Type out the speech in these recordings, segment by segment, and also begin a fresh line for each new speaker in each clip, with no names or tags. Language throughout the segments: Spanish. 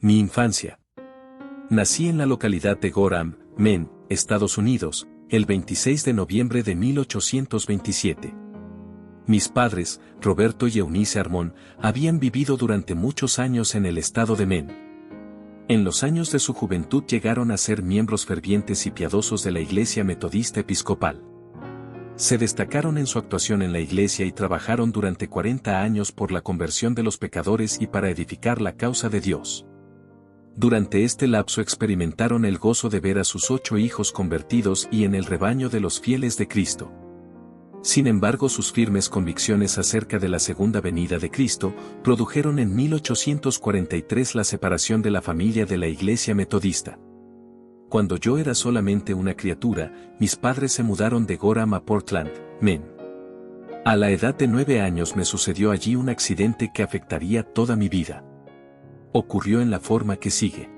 Mi infancia. Nací en la localidad de Gorham, Maine, Estados Unidos, el 26 de noviembre de 1827. Mis padres, Roberto y Eunice Armón, habían vivido durante muchos años en el estado de Maine. En los años de su juventud llegaron a ser miembros fervientes y piadosos de la Iglesia Metodista Episcopal. Se destacaron en su actuación en la iglesia y trabajaron durante 40 años por la conversión de los pecadores y para edificar la causa de Dios. Durante este lapso experimentaron el gozo de ver a sus 8 hijos convertidos y en el rebaño de los fieles de Cristo. Sin embargo, sus firmes convicciones acerca de la segunda venida de Cristo produjeron en 1843 la separación de la familia de la Iglesia Metodista. Cuando yo era solamente una criatura, mis padres se mudaron de Gorham a Portland, Maine. A la edad de 9 años me sucedió allí un accidente que afectaría toda mi vida. Ocurrió en la forma que sigue.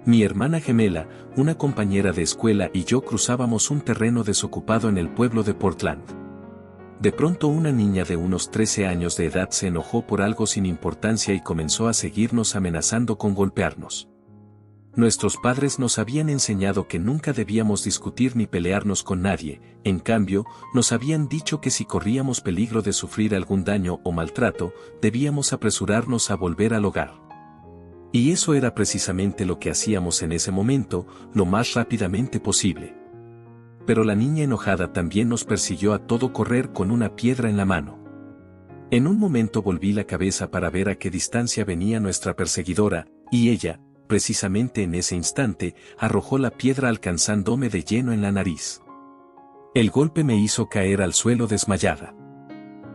Mi hermana gemela, una compañera de escuela y yo cruzábamos un terreno desocupado en el pueblo de Portland. De pronto una niña de unos 13 años de edad se enojó por algo sin importancia y comenzó a seguirnos amenazando con golpearnos. Nuestros padres nos habían enseñado que nunca debíamos discutir ni pelearnos con nadie, en cambio, nos habían dicho que si corríamos peligro de sufrir algún daño o maltrato, debíamos apresurarnos a volver al hogar. Y eso era precisamente lo que hacíamos en ese momento, lo más rápidamente posible. Pero la niña enojada también nos persiguió a todo correr con una piedra en la mano. En un momento volví la cabeza para ver a qué distancia venía nuestra perseguidora, y ella, precisamente en ese instante, arrojó la piedra alcanzándome de lleno en la nariz. El golpe me hizo caer al suelo desmayada.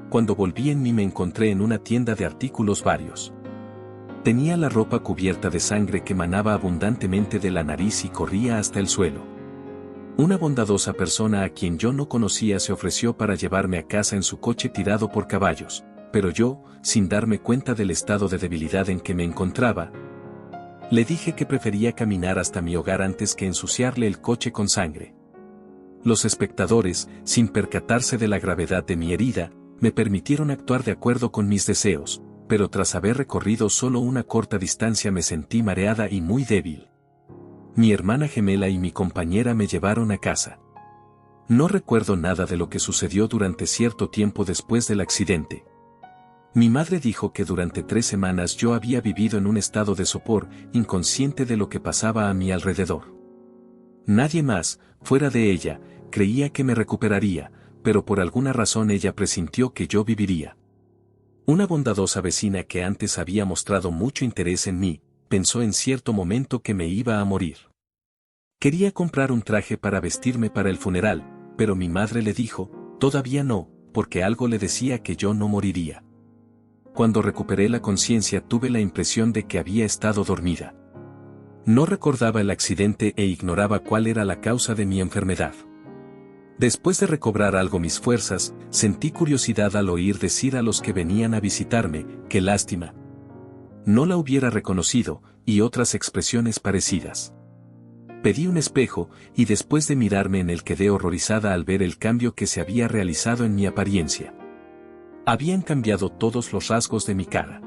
Cuando volví en mí me encontré en una tienda de artículos varios. Tenía la ropa cubierta de sangre que manaba abundantemente de la nariz y corría hasta el suelo. Una bondadosa persona a quien yo no conocía se ofreció para llevarme a casa en su coche tirado por caballos, pero yo, sin darme cuenta del estado de debilidad en que me encontraba, le dije que prefería caminar hasta mi hogar antes que ensuciarle el coche con sangre. Los espectadores, sin percatarse de la gravedad de mi herida, me permitieron actuar de acuerdo con mis deseos, pero tras haber recorrido solo una corta distancia me sentí mareada y muy débil. Mi hermana gemela y mi compañera me llevaron a casa. No recuerdo nada de lo que sucedió durante cierto tiempo después del accidente. Mi madre dijo que durante 3 semanas yo había vivido en un estado de sopor, inconsciente de lo que pasaba a mi alrededor. Nadie más, fuera de ella, creía que me recuperaría, pero por alguna razón ella presintió que yo viviría. Una bondadosa vecina que antes había mostrado mucho interés en mí, pensó en cierto momento que me iba a morir. Quería comprar un traje para vestirme para el funeral, pero mi madre le dijo, todavía no, porque algo le decía que yo no moriría. Cuando recuperé la conciencia tuve la impresión de que había estado dormida. No recordaba el accidente e ignoraba cuál era la causa de mi enfermedad. Después de recobrar algo mis fuerzas, sentí curiosidad al oír decir a los que venían a visitarme, qué lástima. No la hubiera reconocido, y otras expresiones parecidas. Pedí un espejo, y después de mirarme en él quedé horrorizada al ver el cambio que se había realizado en mi apariencia. Habían cambiado todos los rasgos de mi cara.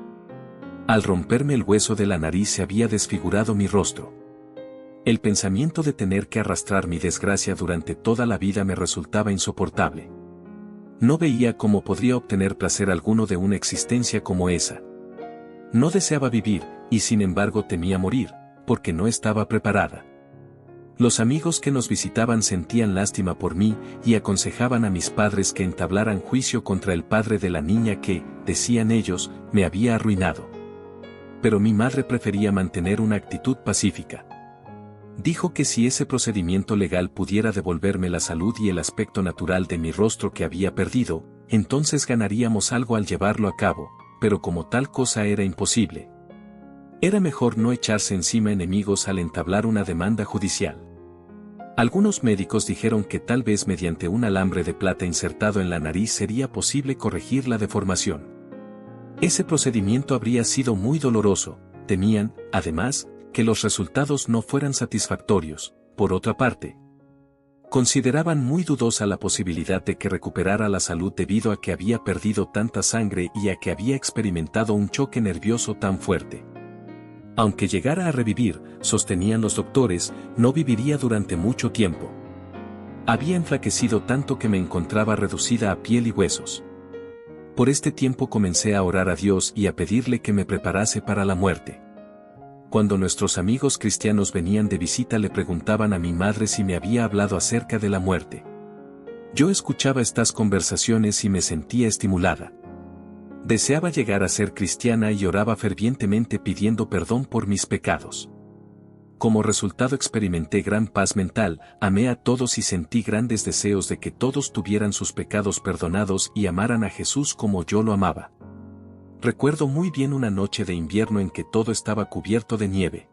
Al romperme el hueso de la nariz se había desfigurado mi rostro. El pensamiento de tener que arrastrar mi desgracia durante toda la vida me resultaba insoportable. No veía cómo podría obtener placer alguno de una existencia como esa. No deseaba vivir, y sin embargo temía morir, porque no estaba preparada. Los amigos que nos visitaban sentían lástima por mí y aconsejaban a mis padres que entablaran juicio contra el padre de la niña que, decían ellos, me había arruinado. Pero mi madre prefería mantener una actitud pacífica. Dijo que si ese procedimiento legal pudiera devolverme la salud y el aspecto natural de mi rostro que había perdido, entonces ganaríamos algo al llevarlo a cabo, pero como tal cosa era imposible. Era mejor no echarse encima enemigos al entablar una demanda judicial. Algunos médicos dijeron que tal vez mediante un alambre de plata insertado en la nariz sería posible corregir la deformación. Ese procedimiento habría sido muy doloroso, temían, además, que los resultados no fueran satisfactorios. Por otra parte, consideraban muy dudosa la posibilidad de que recuperara la salud debido a que había perdido tanta sangre y a que había experimentado un choque nervioso tan fuerte. Aunque llegara a revivir, sostenían los doctores, no viviría durante mucho tiempo. Había enflaquecido tanto que me encontraba reducida a piel y huesos. Por este tiempo comencé a orar a Dios y a pedirle que me preparase para la muerte. Cuando nuestros amigos cristianos venían de visita le preguntaban a mi madre si me había hablado acerca de la muerte. Yo escuchaba estas conversaciones y me sentía estimulada. Deseaba llegar a ser cristiana y oraba fervientemente pidiendo perdón por mis pecados. Como resultado experimenté gran paz mental, amé a todos y sentí grandes deseos de que todos tuvieran sus pecados perdonados y amaran a Jesús como yo lo amaba. Recuerdo muy bien una noche de invierno en que todo estaba cubierto de nieve.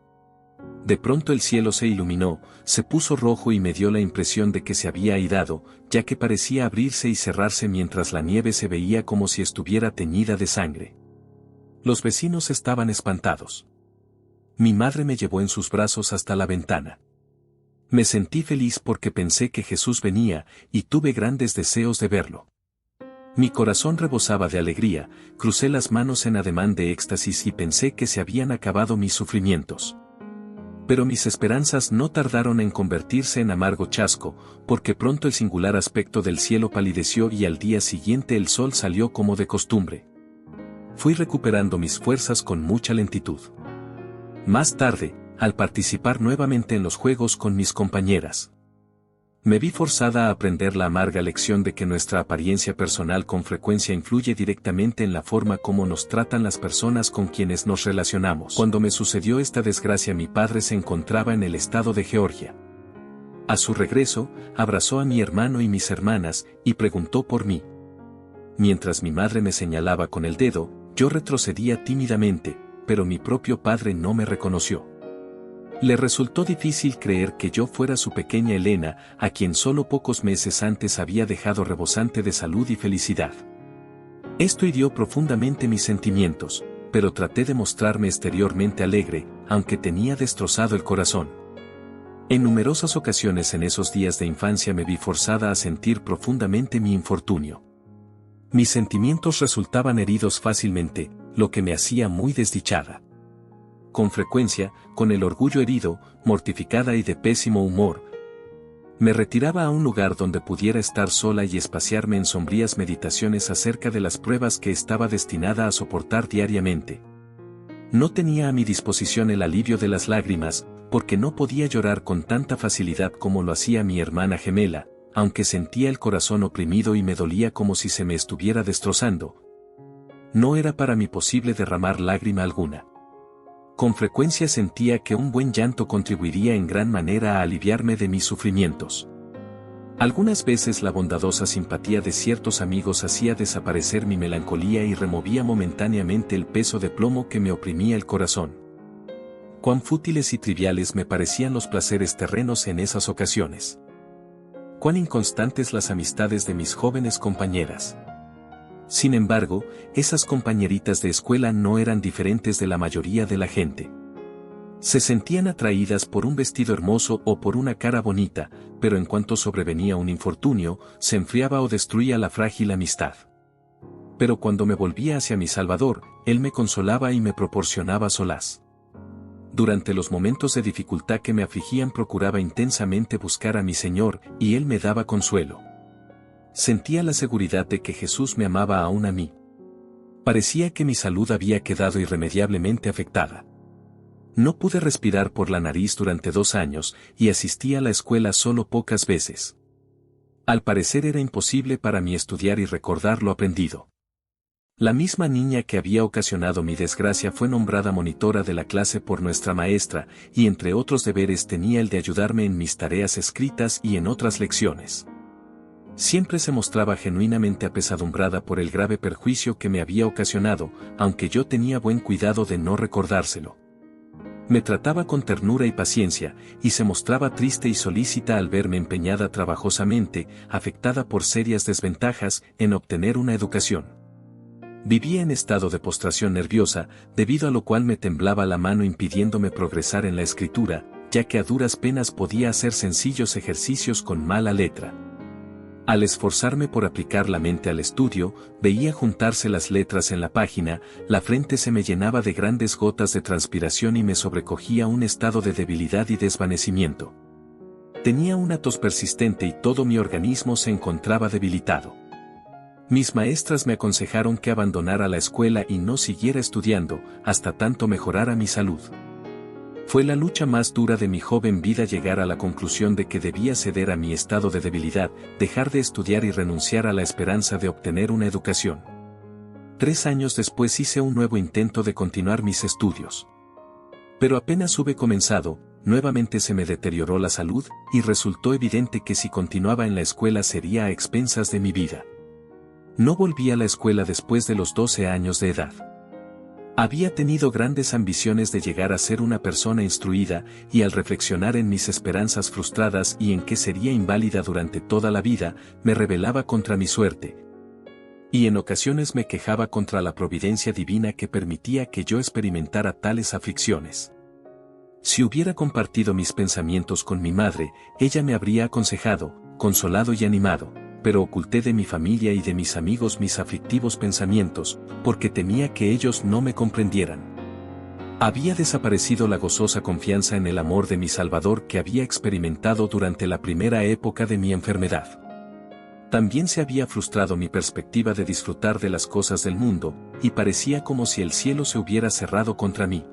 De pronto el cielo se iluminó, se puso rojo y me dio la impresión de que se había airado, ya que parecía abrirse y cerrarse mientras la nieve se veía como si estuviera teñida de sangre. Los vecinos estaban espantados. Mi madre me llevó en sus brazos hasta la ventana. Me sentí feliz porque pensé que Jesús venía, y tuve grandes deseos de verlo. Mi corazón rebosaba de alegría, crucé las manos en ademán de éxtasis y pensé que se habían acabado mis sufrimientos. Pero mis esperanzas no tardaron en convertirse en amargo chasco, porque pronto el singular aspecto del cielo palideció y al día siguiente el sol salió como de costumbre. Fui recuperando mis fuerzas con mucha lentitud. Más tarde, al participar nuevamente en los juegos con mis compañeras, me vi forzada a aprender la amarga lección de que nuestra apariencia personal con frecuencia influye directamente en la forma como nos tratan las personas con quienes nos relacionamos. Cuando me sucedió esta desgracia, mi padre se encontraba en el estado de Georgia. A su regreso, abrazó a mi hermano y mis hermanas, y preguntó por mí. Mientras mi madre me señalaba con el dedo, yo retrocedía tímidamente, pero mi propio padre no me reconoció. Le resultó difícil creer que yo fuera su pequeña Elena, a quien solo pocos meses antes había dejado rebosante de salud y felicidad. Esto hirió profundamente mis sentimientos, pero traté de mostrarme exteriormente alegre, aunque tenía destrozado el corazón. En numerosas ocasiones en esos días de infancia me vi forzada a sentir profundamente mi infortunio. Mis sentimientos resultaban heridos fácilmente, lo que me hacía muy desdichada. Con frecuencia, con el orgullo herido, mortificada y de pésimo humor, me retiraba a un lugar donde pudiera estar sola y espaciarme en sombrías meditaciones acerca de las pruebas que estaba destinada a soportar diariamente. No tenía a mi disposición el alivio de las lágrimas, porque no podía llorar con tanta facilidad como lo hacía mi hermana gemela, aunque sentía el corazón oprimido y me dolía como si se me estuviera destrozando. No era para mí posible derramar lágrima alguna. Con frecuencia sentía que un buen llanto contribuiría en gran manera a aliviarme de mis sufrimientos. Algunas veces la bondadosa simpatía de ciertos amigos hacía desaparecer mi melancolía y removía momentáneamente el peso de plomo que me oprimía el corazón. Cuán fútiles y triviales me parecían los placeres terrenos en esas ocasiones. Cuán inconstantes las amistades de mis jóvenes compañeras. Sin embargo, esas compañeritas de escuela no eran diferentes de la mayoría de la gente. Se sentían atraídas por un vestido hermoso o por una cara bonita, pero en cuanto sobrevenía un infortunio, se enfriaba o destruía la frágil amistad. Pero cuando me volvía hacia mi Salvador, Él me consolaba y me proporcionaba solaz. Durante los momentos de dificultad que me afligían procuraba intensamente buscar a mi Señor, y Él me daba consuelo. Sentía la seguridad de que Jesús me amaba aún a mí. Parecía que mi salud había quedado irremediablemente afectada. No pude respirar por la nariz durante 2 años, y asistí a la escuela solo pocas veces. Al parecer era imposible para mí estudiar y recordar lo aprendido. La misma niña que había ocasionado mi desgracia fue nombrada monitora de la clase por nuestra maestra, y entre otros deberes tenía el de ayudarme en mis tareas escritas y en otras lecciones. Siempre se mostraba genuinamente apesadumbrada por el grave perjuicio que me había ocasionado, aunque yo tenía buen cuidado de no recordárselo. Me trataba con ternura y paciencia, y se mostraba triste y solícita al verme empeñada trabajosamente, afectada por serias desventajas, en obtener una educación. Vivía en estado de postración nerviosa, debido a lo cual me temblaba la mano impidiéndome progresar en la escritura, ya que a duras penas podía hacer sencillos ejercicios con mala letra. Al esforzarme por aplicar la mente al estudio, veía juntarse las letras en la página, la frente se me llenaba de grandes gotas de transpiración y me sobrecogía un estado de debilidad y desvanecimiento. Tenía una tos persistente y todo mi organismo se encontraba debilitado. Mis maestras me aconsejaron que abandonara la escuela y no siguiera estudiando, hasta tanto mejorara mi salud. Fue la lucha más dura de mi joven vida llegar a la conclusión de que debía ceder a mi estado de debilidad, dejar de estudiar y renunciar a la esperanza de obtener una educación. 3 años después hice un nuevo intento de continuar mis estudios. Pero apenas hube comenzado, nuevamente se me deterioró la salud, y resultó evidente que si continuaba en la escuela sería a expensas de mi vida. No volví a la escuela después de los 12 años de edad. Había tenido grandes ambiciones de llegar a ser una persona instruida, y al reflexionar en mis esperanzas frustradas y en que sería inválida durante toda la vida, me rebelaba contra mi suerte. Y en ocasiones me quejaba contra la providencia divina que permitía que yo experimentara tales aflicciones. Si hubiera compartido mis pensamientos con mi madre, ella me habría aconsejado, consolado y animado, pero oculté de mi familia y de mis amigos mis aflictivos pensamientos, porque temía que ellos no me comprendieran. Había desaparecido la gozosa confianza en el amor de mi Salvador que había experimentado durante la primera época de mi enfermedad. También se había frustrado mi perspectiva de disfrutar de las cosas del mundo, y parecía como si el cielo se hubiera cerrado contra mí.